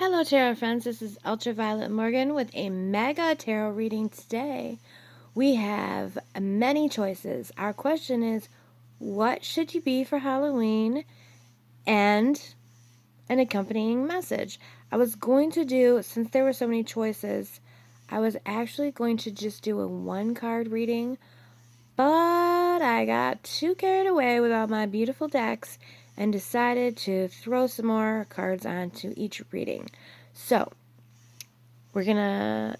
Hello, Tarot friends. This is Ultraviolet Morgan with a mega tarot reading today. We have many choices. Our question is, what should you be for Halloween? And an accompanying message. I was going to do, since there were so many choices, I was actually going to just do a one card reading, but I got too carried away with all my beautiful decks and decided to throw some more cards onto each reading. So, we're going to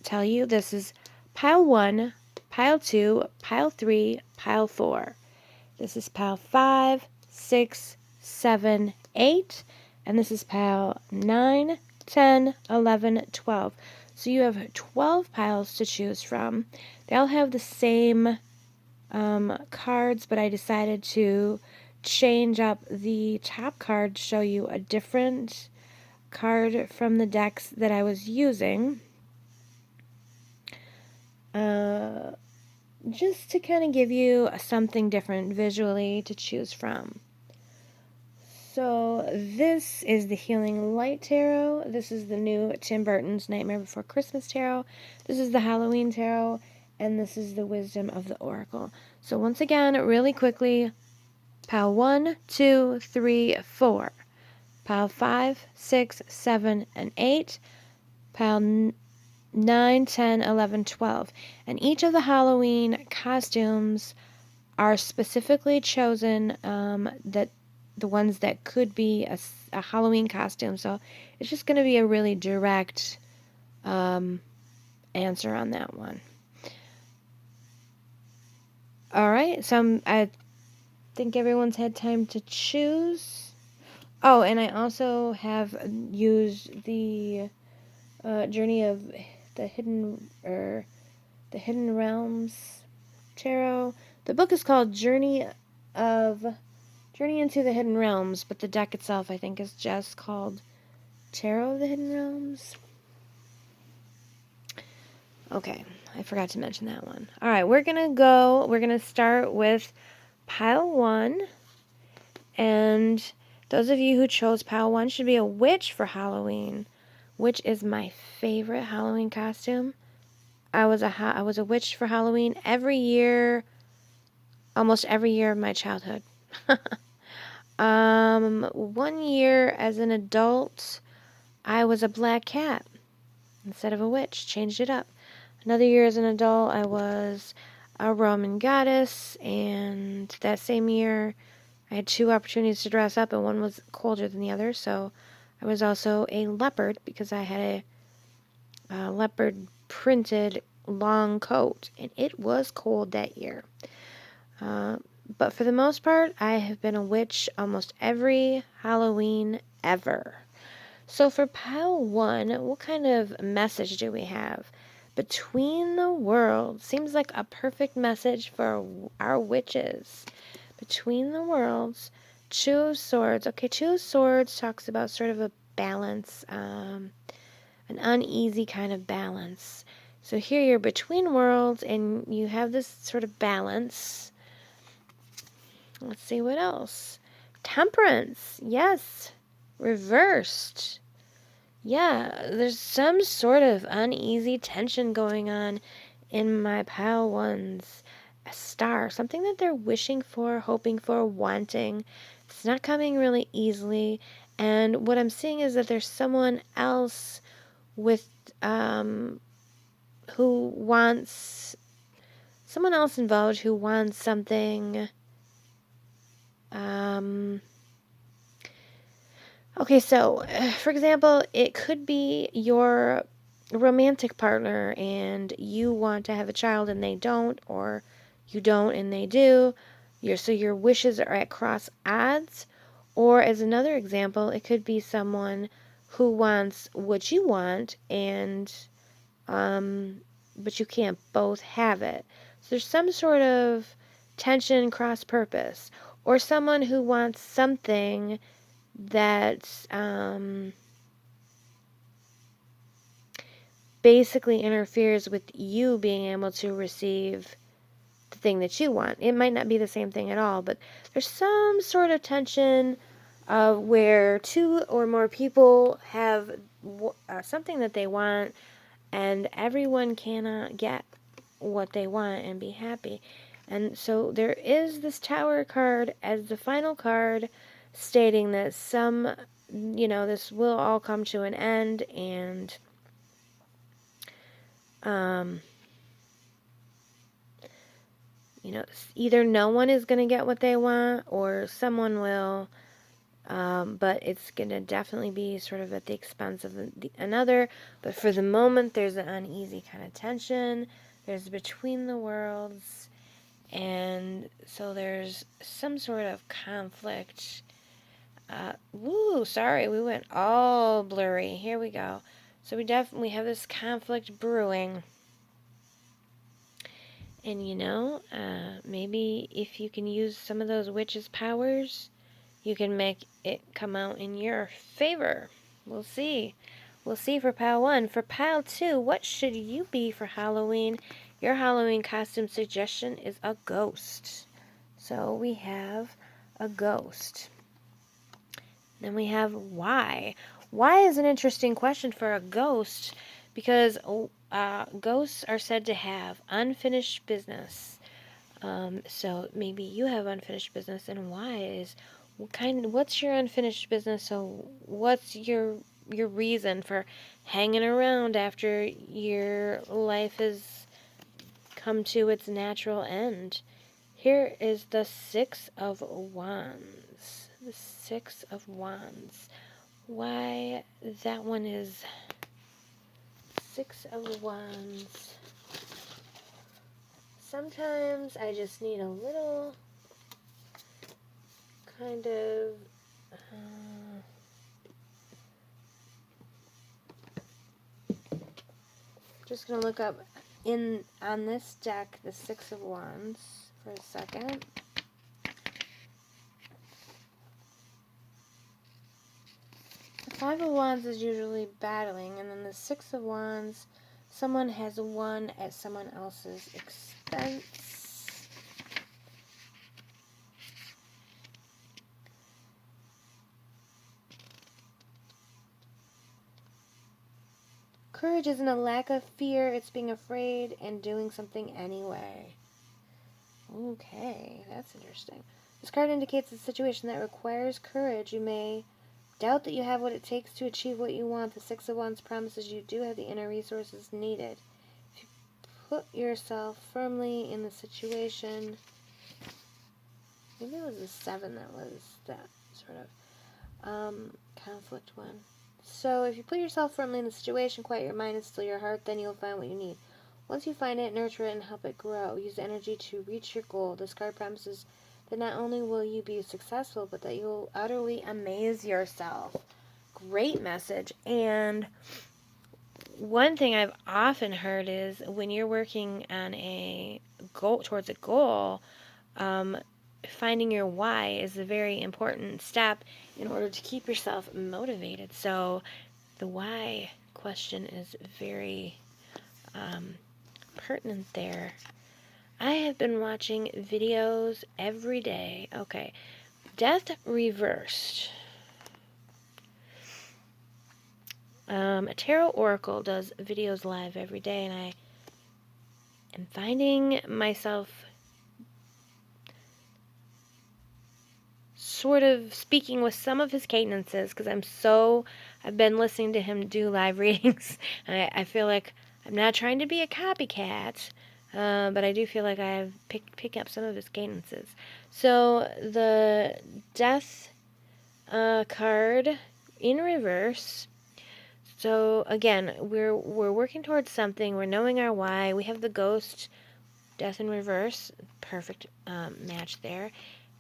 tell you this is pile 1, pile 2, pile 3, pile 4. This is pile 5, 6, 7, 8, and this is pile 9, 10, 11, 12. So you have 12 piles to choose from. They all have the same cards, but I decided to change up the top card to show you a different card from the decks that I was using. Just to kind of give you something different visually to choose from. So this is the Healing Light Tarot. This is the new Tim Burton's Nightmare Before Christmas Tarot. This is the Halloween Tarot. And this is the Wisdom of the Oracle. So once again, really quickly, pile 1, 2, 3, 4. Pile 5, 6, 7, and 8. Pile 9, 10, 11, 12. And each of the Halloween costumes are specifically chosen, that the ones that could be a Halloween costume. So it's just going to be a really direct answer on that one. Alright, so I think everyone's had time to choose. Oh, and I also have used the Journey of the Hidden Realms Tarot. The book is called Journey into the Hidden Realms, but the deck itself I think is just called Tarot of the Hidden Realms. Okay, I forgot to mention that one. Alright, we're going to start with pile 1, and those of you who chose pile 1 should be a witch for Halloween, which is my favorite Halloween costume. I was a witch for Halloween every year, almost every year of my childhood. 1 year as an adult, I was a black cat instead of a witch. Changed it up. Another year as an adult, I was a Roman goddess, and that same year, I had 2 opportunities to dress up, and one was colder than the other, so I was also a leopard because I had a leopard printed long coat, and it was cold that year. But for the most part, I have been a witch almost every Halloween ever. So for pile 1, what kind of message do we have? Between the worlds seems like a perfect message for our witches. Between the worlds, 2 of Swords. Okay, 2 of Swords talks about sort of a balance, an uneasy kind of balance. So here you're between worlds and you have this sort of balance. Let's see what else. Temperance. Yes. Reversed. Yeah, there's some sort of uneasy tension going on in my pile 1's. A star. Something that they're wishing for, hoping for, wanting. It's not coming really easily. And what I'm seeing is that there's someone else with who wants someone else involved who wants something. Okay, so for example, it could be your romantic partner and you want to have a child and they don't, or you don't and they do. So your wishes are at cross odds. Or as another example, it could be someone who wants what you want and but you can't both have it. So there's some sort of tension, cross purpose, or someone who wants something that basically interferes with you being able to receive the thing that you want. It might not be the same thing at all, but there's some sort of tension where two or more people have something that they want, and everyone cannot get what they want and be happy. And so there is this Tower card as the final card, stating that this will all come to an end, and either no one is going to get what they want or someone will, but it's going to definitely be sort of at the expense of another. But for the moment, there's an uneasy kind of tension. There's between the worlds, and so there's some sort of conflict. Sorry, we went all blurry. Here we go. So we definitely have this conflict brewing. And maybe if you can use some of those witches' powers, you can make it come out in your favor. We'll see. We'll see for pile 1. For pile 2, what should you be for Halloween? Your Halloween costume suggestion is a ghost. So we have a ghost. Then we have why. Why is an interesting question for a ghost, because ghosts are said to have unfinished business. So maybe you have unfinished business, and why is what's your unfinished business? So what's your reason for hanging around after your life has come to its natural end? Here is the Six of Wands. The Six of Wands. Why that one is Six of Wands. Sometimes I just need a little kind of just gonna look up on this deck the Six of Wands for a second. The Five of Wands is usually battling, and then the Six of Wands, someone has won at someone else's expense. Courage isn't a lack of fear, it's being afraid and doing something anyway. Okay, that's interesting. This card indicates a situation that requires courage. You may doubt that you have what it takes to achieve what you want. The Six of Wands promises you do have the inner resources needed. If you put yourself firmly in the situation... Maybe it was the Seven that was that sort of conflict one. So if you put yourself firmly in the situation, quiet your mind and still your heart, then you'll find what you need. Once you find it, nurture it and help it grow. Use energy to reach your goal. This card promises that not only will you be successful, but that you'll utterly amaze yourself. Great message. And one thing I've often heard is when you're working on a goal, towards a goal, finding your why is a very important step in order to keep yourself motivated. So the why question is very pertinent there. I have been watching videos every day. Okay, Death Reversed. A tarot oracle does videos live every day, and I am finding myself sort of speaking with some of his cadences, because I've been listening to him do live readings, and I feel like I'm not trying to be a copycat, but I do feel like I've picked up some of his cadences. So the Death card in reverse. So again, we're working towards something. We're knowing our why. We have the Ghost, Death in reverse, perfect match there,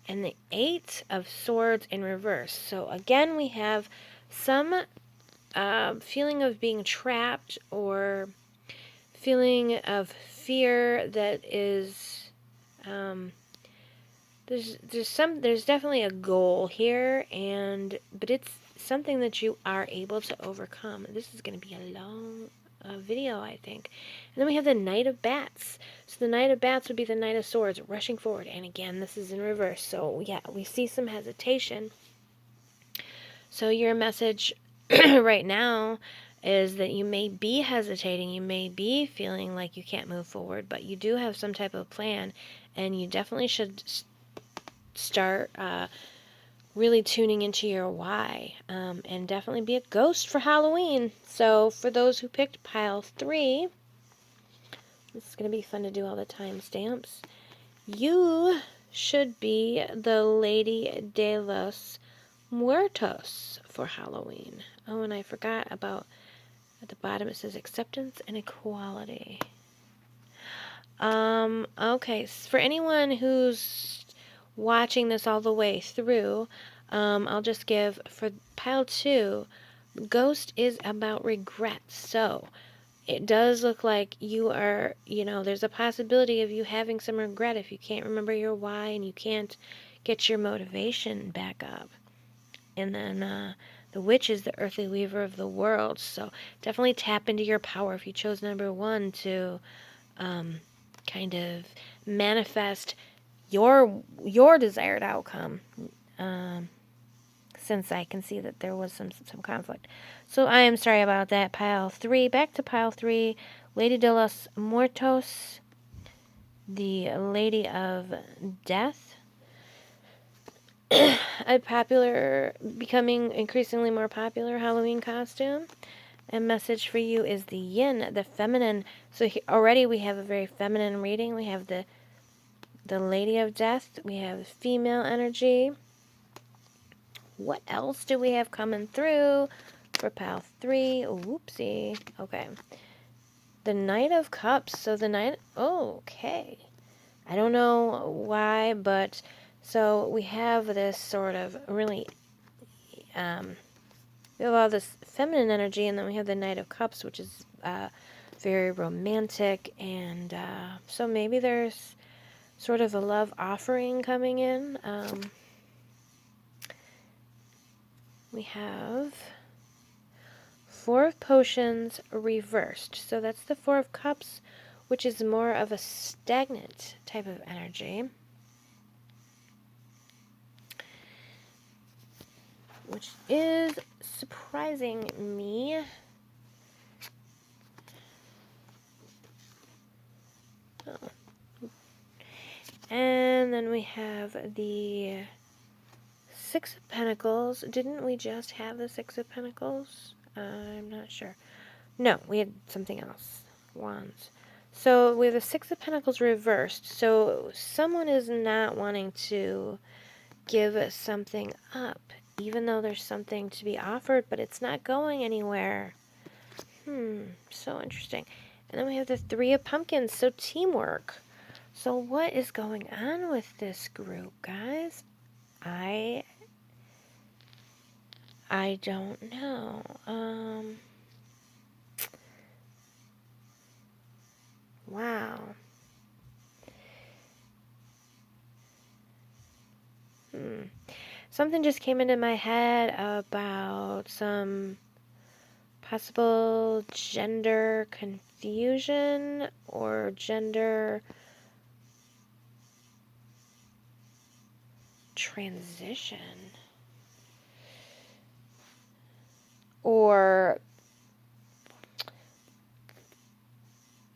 and the Eight of Swords in reverse. So again, we have some feeling of being trapped or feeling of fear that is there's definitely a goal here, but it's something that you are able to overcome. This is going to be a long video, I think. And then we have the Knight of Bats. So the Knight of Bats would be the Knight of Swords rushing forward, and again, this is in reverse. So yeah, we see some hesitation. So your message right now is that you may be hesitating, you may be feeling like you can't move forward, but you do have some type of plan, and you definitely should start really tuning into your why, and definitely be a ghost for Halloween. So for those who picked pile 3, this is going to be fun to do all the timestamps. You should be the Lady de los Muertos for Halloween. Oh, and I forgot about, at the bottom it says acceptance and equality. Okay, for anyone who's watching this all the way through, I'll just give, for pile 2, Ghost is about regret. So, it does look like you are, there's a possibility of you having some regret if you can't remember your why and you can't get your motivation back up. And then the witch is the earthly weaver of the world. So definitely tap into your power if you chose number 1 to kind of manifest your desired outcome. Since I can see that there was some conflict. So I am sorry about that. Pile 3. Back to pile 3. Lady de los Muertos. The Lady of Death. Becoming increasingly more popular Halloween costume. A message for you is the yin, the feminine. So already we have a very feminine reading. We have the Lady of Death. We have female energy. What else do we have coming through for pile 3? Whoopsie. Okay. The Knight of Cups. So the Knight... Oh, okay. I don't know why, but... So we have this sort of really... we have all this feminine energy, and then we have the Knight of Cups, which is very romantic, and so maybe there's sort of a love offering coming in. We have 4 of Potions reversed. So that's the 4 of Cups, which is more of a stagnant type of energy. Which is surprising me. Oh. And then we have the 6 of Pentacles. Didn't we just have the 6 of Pentacles? I'm not sure. No, we had something else. Wands. So we have the 6 of Pentacles reversed. So someone is not wanting to give something up, even though there's something to be offered, but it's not going anywhere. So interesting. And then we have the 3 of Pumpkins. So teamwork. So what is going on with this group, guys? I don't know. Wow. Something just came into my head about some possible gender confusion or gender transition. Or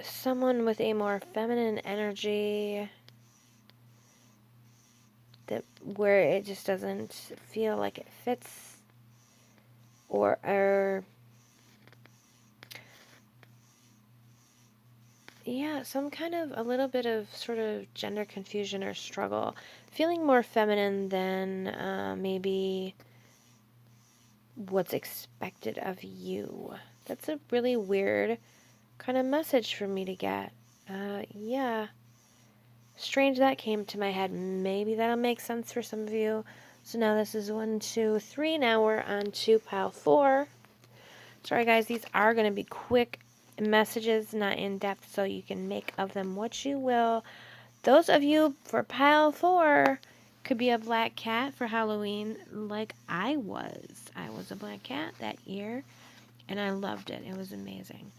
someone with a more feminine energy that where it just doesn't feel like it fits, or yeah, some kind of a little bit of sort of gender confusion or struggle, feeling more feminine than maybe what's expected of you. That's a really weird kind of message for me to get. Yeah. Strange that came to my head. Maybe that'll make sense for some of you. So now this is 1, 2, 3. Now we're on to pile 4. Sorry guys, these are going to be quick messages, not in depth, so you can make of them what you will. Those of you for pile 4 could be a black cat for Halloween, like I was. I was a black cat that year, and I loved it. It was amazing.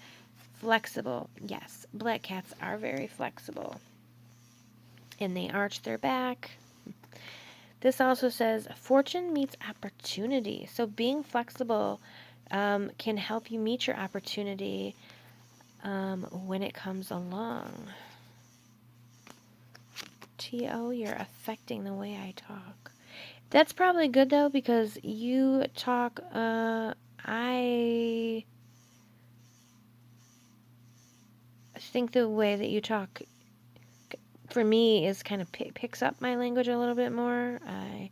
Flexible. Yes, black cats are very flexible. And they arch their back. This also says fortune meets opportunity. So being flexible can help you meet your opportunity when it comes along. T.O., you're affecting the way I talk. That's probably good, though, because you talk, I think the way that you talk, for me, is kind of picks up my language a little bit more. I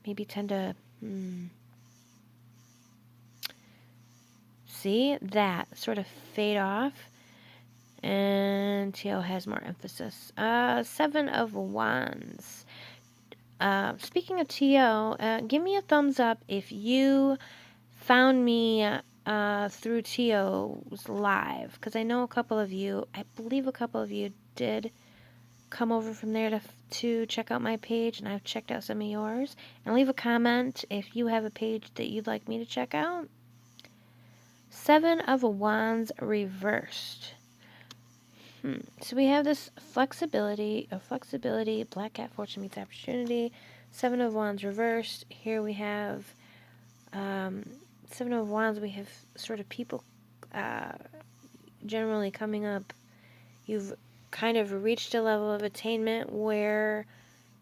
maybe tend to, see that sort of fade off. And T.O. has more emphasis. 7 of Wands. Speaking of T.O., give me a thumbs up if you found me through T.O.'s live, because I know a couple of you, I believe a couple of you did come over from there to check out my page, and I've checked out some of yours. And leave a comment if you have a page that you'd like me to check out. 7 of Wands reversed. So we have this flexibility, Black Cat, fortune meets opportunity, 7 of Wands reversed. Here we have 7 of Wands, we have sort of people generally coming up. You've kind of reached a level of attainment where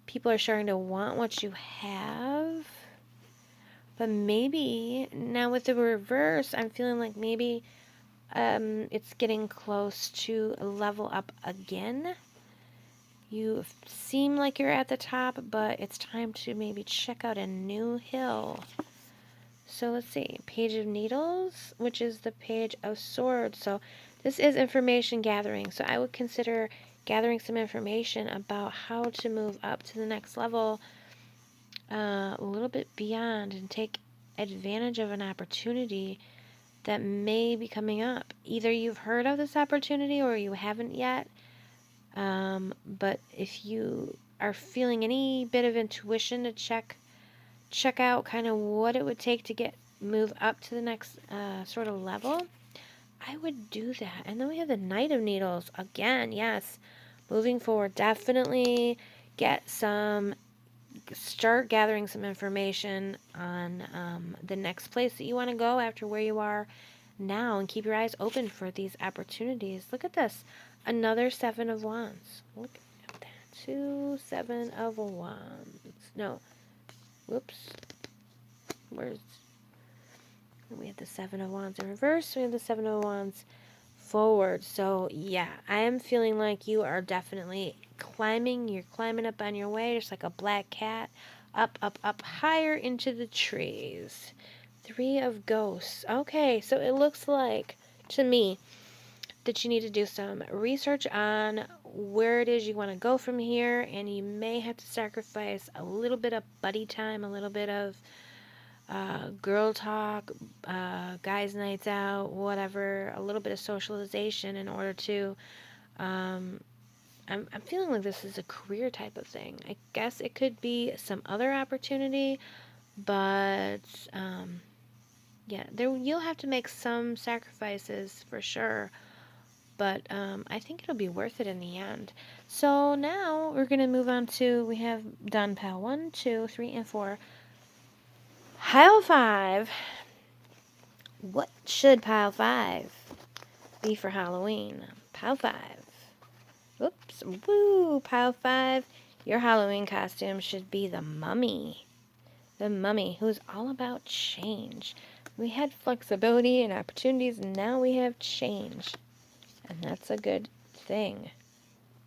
people are starting to want what you have. But maybe, now with the reverse, I'm feeling like maybe it's getting close to a level up again. You seem like you're at the top, but it's time to maybe check out a new hill. So let's see, Page of Needles, which is the Page of Swords. So this is information gathering. So I would consider gathering some information about how to move up to the next level, a little bit beyond, and take advantage of an opportunity that may be coming up. Either you've heard of this opportunity or you haven't yet. But if you are feeling any bit of intuition to check out kind of what it would take to move up to the next sort of level, I would do that. And then we have the Knight of Needles again. Yes, moving forward, definitely start gathering some information on the next place that you want to go after where you are now, and keep your eyes open for these opportunities. Look at this, another 7 of Wands. Look at that, 2 7 of Wands. No, whoops. We have the 7 of Wands in reverse. We have the 7 of Wands forward. So yeah, I am feeling like you are definitely climbing. You're climbing up on your way, just like a black cat, up, up, up, higher into the trees. 3 of Ghosts. Okay, so it looks like to me that you need to do some research on where it is you want to go from here, and you may have to sacrifice a little bit of buddy time, a little bit of girl talk, guys' nights out, whatever, a little bit of socialization in order to, I'm feeling like this is a career type of thing. I guess it could be some other opportunity, but, yeah, you'll have to make some sacrifices for sure, but I think it'll be worth it in the end. So now we're going to move on to, we have done pile 1, 2, 3, and 4. Pile 5. What should pile 5 be for Halloween? Pile 5. Oops. Woo. Pile 5. Your Halloween costume should be the mummy. The mummy, who's all about change. We had flexibility and opportunities, and now we have change. And that's a good thing.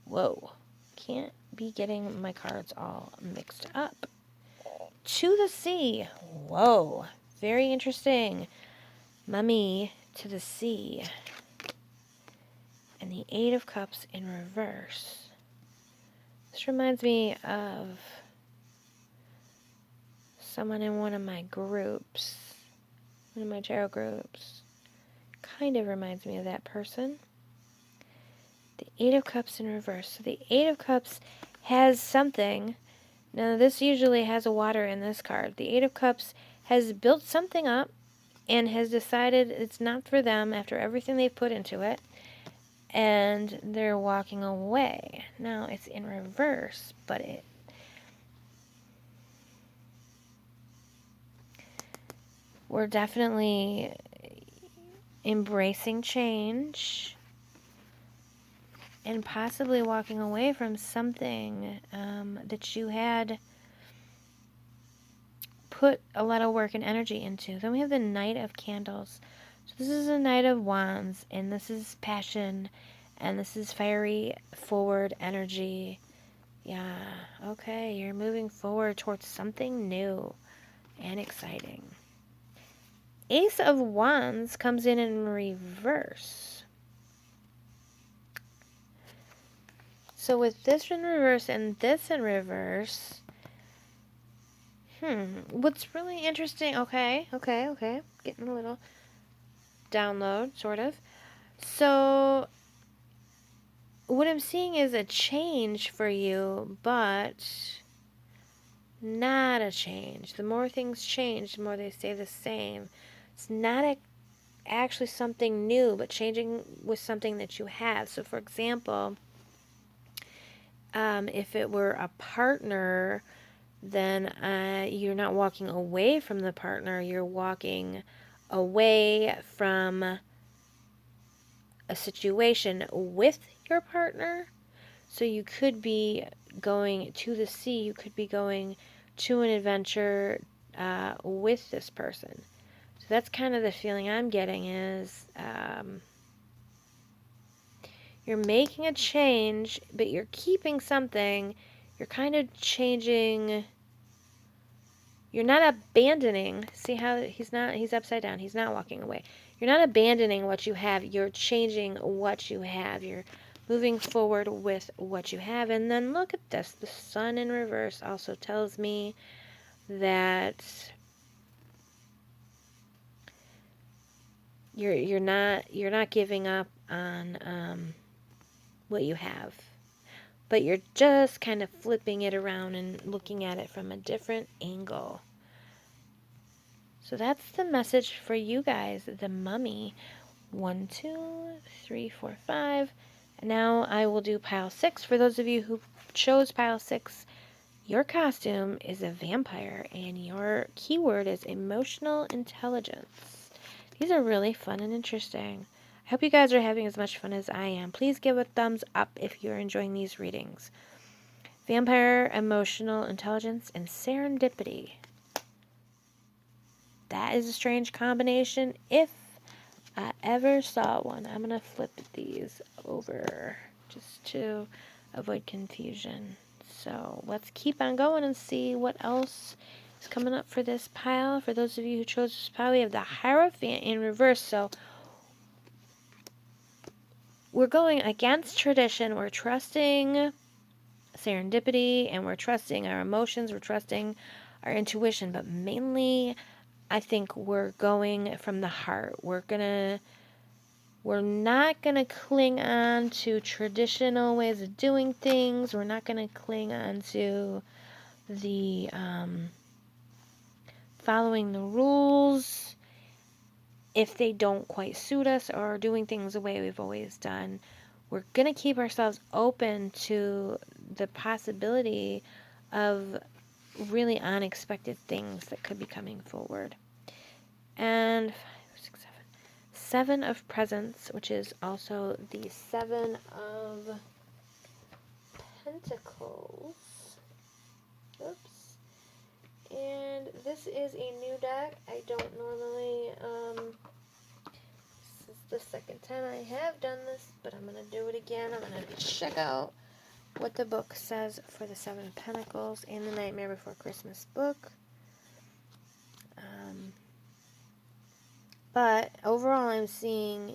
Whoa. Can't be getting my cards all mixed up. To the sea. Whoa. Very interesting. Mummy to the sea. And the 8 of Cups in reverse. This reminds me of someone in one of my groups. One of my tarot groups. Kind of reminds me of that person. The 8 of Cups in reverse. So the 8 of Cups has something. Now this usually has a water in this card. The 8 of Cups has built something up and has decided it's not for them after everything they've put into it. And they're walking away. Now it's in reverse, but we're definitely embracing change and possibly walking away from something that you had put a lot of work and energy into. Then we have the Knight of Candles. So this is a Knight of Wands, and this is passion, and this is fiery forward energy. Yeah, okay, you're moving forward towards something new and exciting. Ace of Wands comes in reverse. So with this in reverse and this in reverse, what's really interesting, okay, getting a little download, sort of. So what I'm seeing is a change for you, but not a change. The more things change, the more they stay the same. It's not actually something new, but changing with something that you have. So, for example, if it were a partner, then you're not walking away from the partner. You're walking away from a situation with your partner. So you could be going to the sea. You could be going to an adventure with this person. So that's kind of the feeling I'm getting is you're making a change, but you're keeping something. You're kind of changing. You're not abandoning. See how he's upside down. He's not walking away. You're not abandoning what you have. You're changing what you have. You're moving forward with what you have. And then look at this. The sun in reverse also tells me that you're not giving up on what you have. But you're just kind of flipping it around and looking at it from a different angle. So that's the message for you guys, the Mummy. 1, 2, 3, 4, 5. And now I will do pile 6. For those of you who chose pile 6, your costume is a vampire and your keyword is emotional intelligence. These are really fun and interesting. I hope you guys are having as much fun as I am. Please give a thumbs up if you're enjoying these readings. Vampire, emotional intelligence, and serendipity. That is a strange combination if I ever saw one. I'm going to flip these over just to avoid confusion. So let's keep on going and see what else is coming up for this pile. For those of you who chose this pile, we have the Hierophant in reverse. So we're going against tradition. We're trusting serendipity and we're trusting our emotions. We're trusting our intuition. But mainly, I think we're going from the heart. We're not going to cling on to traditional ways of doing things. We're not going to cling on to the following the rules if they don't quite suit us or doing things the way we've always done. We're going to keep ourselves open to the possibility of really unexpected things that could be coming forward. And 7 of Presents, which is also the 7 of Pentacles. Oops. And this is a new deck. I don't normally, this is the second time I have done this, but I'm going to do it again. I'm going to check out what the book says for the 7 of Pentacles and the Nightmare Before Christmas book. But overall, I'm seeing,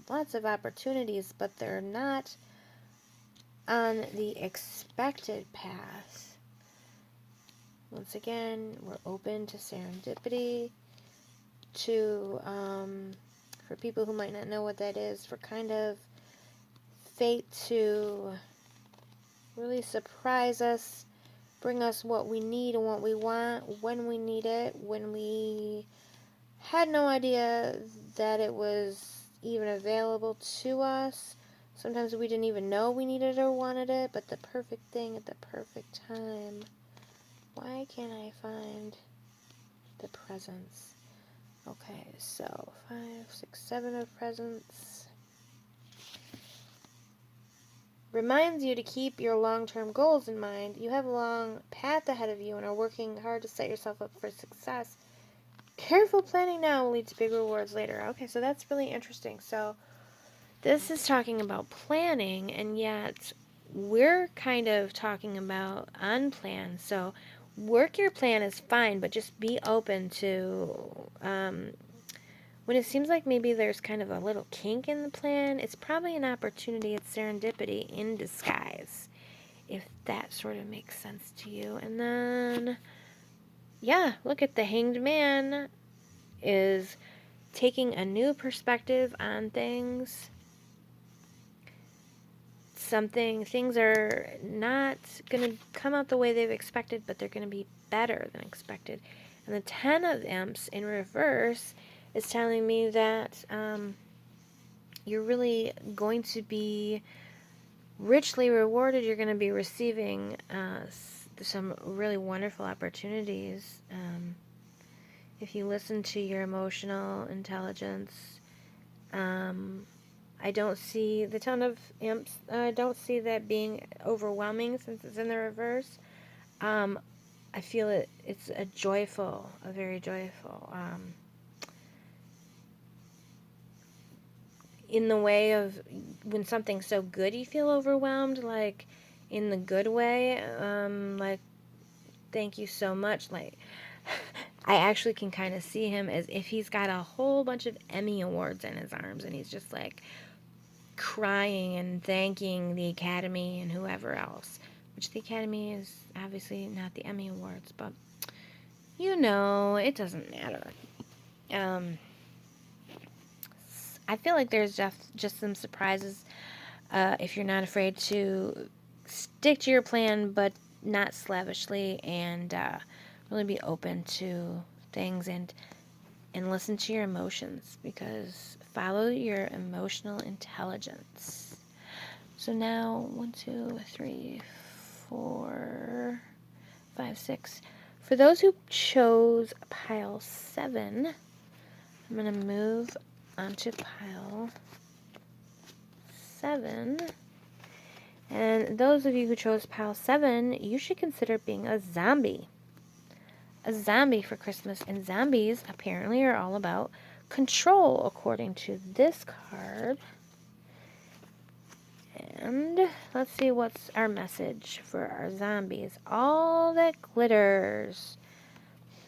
lots of opportunities, but they're not on the expected path. Once again, we're open to serendipity, to, for people who might not know what that is, for kind of fate to really surprise us, bring us what we need and what we want, when we need it, when we had no idea that it was even available to us. Sometimes we didn't even know we needed or wanted it, but the perfect thing at the perfect time. Why can't I find the presents? Okay, so 5, 6, 7 of presents. Reminds you to keep your long-term goals in mind. You have a long path ahead of you and are working hard to set yourself up for success. Careful planning now will lead to big rewards later. Okay, so that's really interesting. So this is talking about planning, and yet we're kind of talking about unplanned. So work your plan is fine, but just be open to when it seems like maybe there's kind of a little kink in the plan, it's probably an opportunity. It's serendipity in disguise, if that sort of makes sense to you. And then, yeah, look at the Hanged Man is taking a new perspective on things. Things are not going to come out the way they've expected, but they're going to be better than expected. And the 10 of Imps in reverse is telling me that you're really going to be richly rewarded. You're going to be receiving some really wonderful opportunities if you listen to your emotional intelligence. I don't see the 10 of Imps. I don't see that being overwhelming since it's in the reverse. I feel it's a very joyful, in the way of when something's so good you feel overwhelmed, like in the good way, like thank you so much. Like I actually can kind of see him as if he's got a whole bunch of Emmy awards in his arms and he's just like crying and thanking the Academy and whoever else, which the Academy is obviously not the Emmy awards, but it doesn't matter. I feel like there's just some surprises if you're not afraid to stick to your plan, but not slavishly, and really be open to things and listen to your emotions, because follow your emotional intelligence. So now 1, 2, 3, 4, 5, 6. For those who chose pile 7, I'm going to move onto pile 7. And those of you who chose pile 7, you should consider being a zombie. A zombie for Christmas. And zombies apparently are all about control, according to this card. And let's see what's our message for our zombies. All that glitters.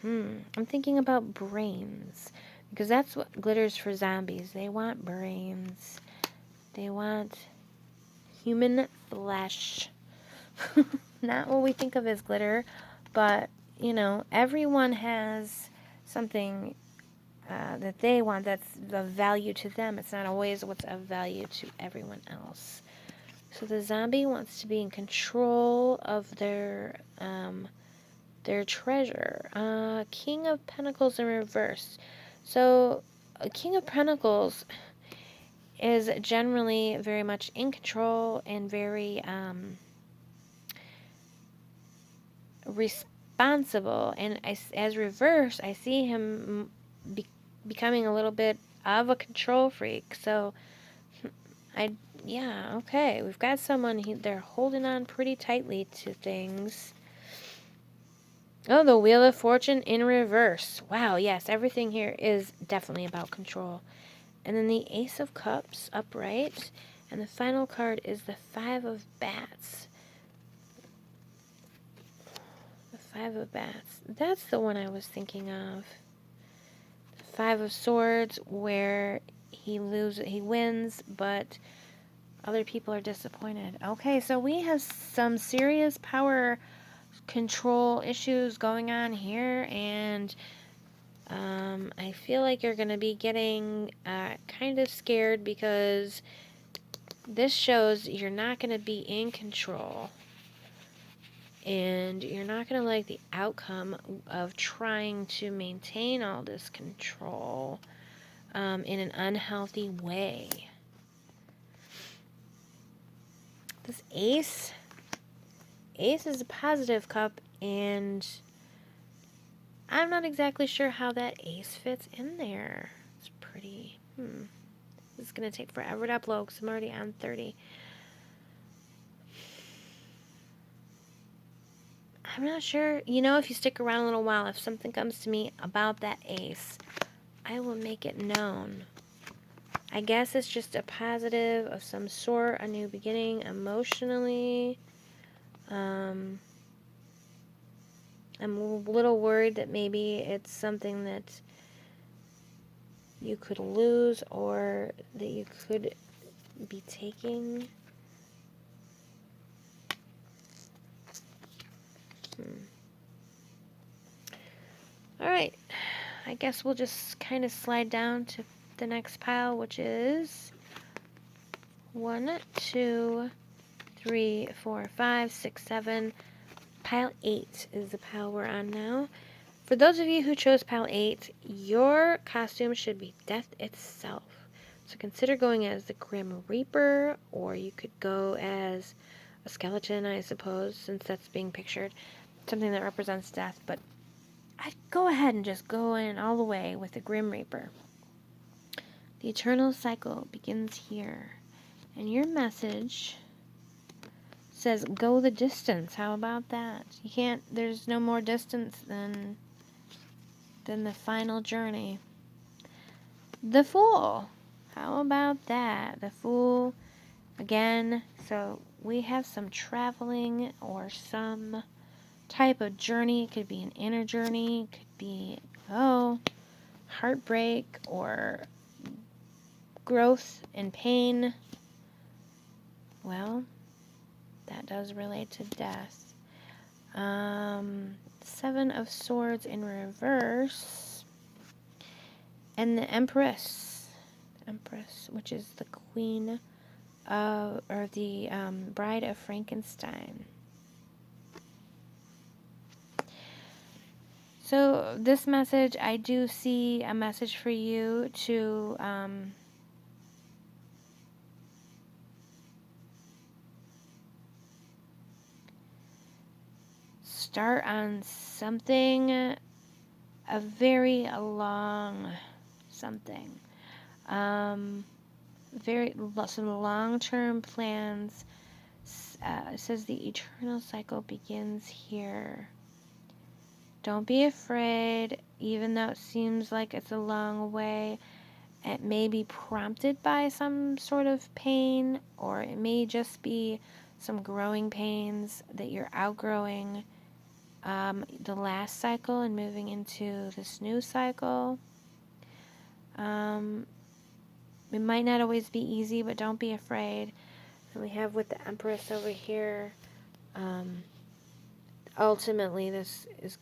I'm thinking about brains, because that's what glitters for zombies. They want brains. They want human flesh. Not what we think of as glitter, but, everyone has something that they want that's of value to them. It's not always what's of value to everyone else. So the zombie wants to be in control of their treasure. King of Pentacles in reverse. So a King of Pentacles is generally very much in control and very responsible. And as reverse, I see him becoming a little bit of a control freak. So okay. We've got someone, they're holding on pretty tightly to things. Oh, the Wheel of Fortune in reverse. Wow, yes, everything here is definitely about control. And then the Ace of Cups upright. And the final card is the Five of Bats. The Five of Bats. That's the one I was thinking of. The Five of Swords, where he wins, but other people are disappointed. Okay, so we have some serious power control issues going on here, and I feel like you're going to be getting kind of scared, because this shows you're not going to be in control, and you're not going to like the outcome of trying to maintain all this control in an unhealthy way. This Ace is a positive cup, and I'm not exactly sure how that ace fits in there. It's pretty, This is going to take forever to upload because I'm already on 30. I'm not sure. You know, if you stick around a little while, if something comes to me about that ace, I will make it known. I guess it's just a positive of some sort, a new beginning emotionally. I'm a little worried that maybe it's something that you could lose or that you could be taking. Alright, I guess we'll just kind of slide down to the next pile, which is 1, 2, 3, 4, 5, 6, 7. Pile 8 is the pile we're on now. For those of you who chose pile 8, your costume should be death itself. So consider going as the Grim Reaper, or you could go as a skeleton, I suppose, since that's being pictured. Something that represents death, but I'd go ahead and just go in all the way with the Grim Reaper. The eternal cycle begins here. And your message says go the distance. How about that? You can't, there's no more distance than the final journey. The Fool. How about that? The Fool, again, so we have some traveling or some type of journey. It could be an inner journey. It could be, heartbreak or growth and pain. Well, that does relate to death. 7 of Swords in reverse. And the Empress. Empress, which is the Queen of, or the Bride of Frankenstein. So this message, I do see a message for you to start on something, a very long something. Some long-term plans. It says the eternal cycle begins here. Don't be afraid, even though it seems like it's a long way. It may be prompted by some sort of pain, or it may just be some growing pains that you're outgrowing the last cycle and moving into this new cycle. It might not always be easy, but don't be afraid. And we have with the Empress over here, ultimately this is going